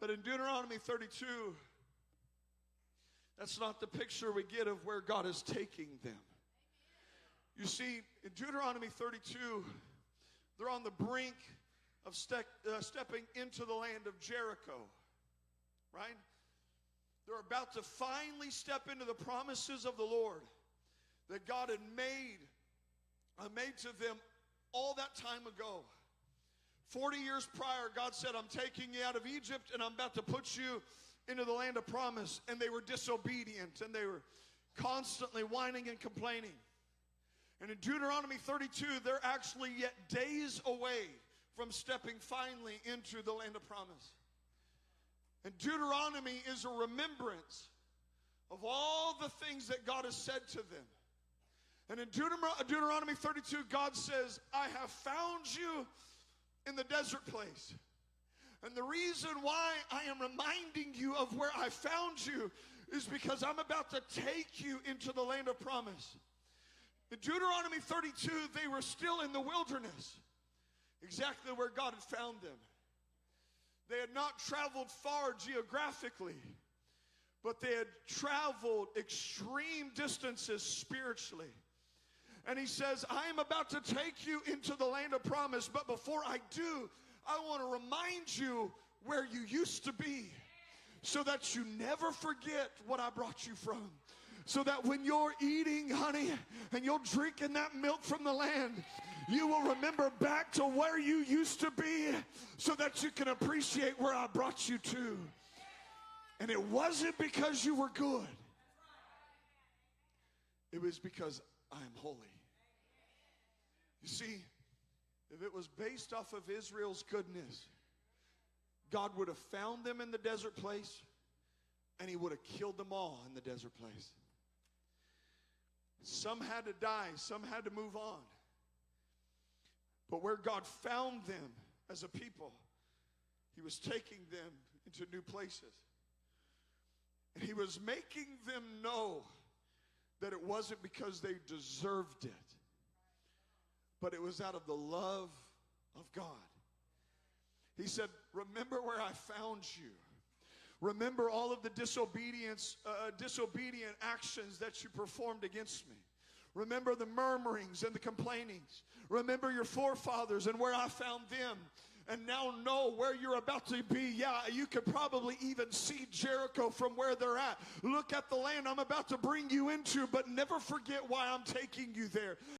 But in Deuteronomy 32, that's not the picture we get of where God is taking them. You see, in Deuteronomy 32, they're on the brink of stepping into the land of Jericho, right? They're about to finally step into the promises of the Lord that God had made to them all that time ago. 40 years prior, God said, I'm taking you out of Egypt and I'm about to put you into the land of promise. And they were disobedient and they were constantly whining and complaining. And in Deuteronomy 32, they're actually yet days away from stepping finally into the land of promise. And Deuteronomy is a remembrance of all the things that God has said to them. And in Deuteronomy 32, God says, I have found you in the desert place. And the reason why I am reminding you of where I found you is because I'm about to take you into the land of promise. In Deuteronomy 32, they were still in the wilderness, exactly where God had found them. They had not traveled far geographically, but they had traveled extreme distances spiritually. And he says, I am about to take you into the land of promise, but before I do, I want to remind you where you used to be so that you never forget what I brought you from. So that when you're eating honey and you're drinking that milk from the land, you will remember back to where you used to be so that you can appreciate where I brought you to. And it wasn't because you were good. It was because I am holy. You see, if it was based off of Israel's goodness, God would have found them in the desert place and he would have killed them all in the desert place. Some had to die, some had to move on. But where God found them as a people, he was taking them into new places. And he was making them know that it wasn't because they deserved it, but it was out of the love of God. He said, remember where I found you. Remember all of the disobedient actions that you performed against me. Remember the murmurings and the complainings. Remember your forefathers and where I found them. And now know where you're about to be. Yeah, you could probably even see Jericho from where they're at. Look at the land I'm about to bring you into, but never forget why I'm taking you there.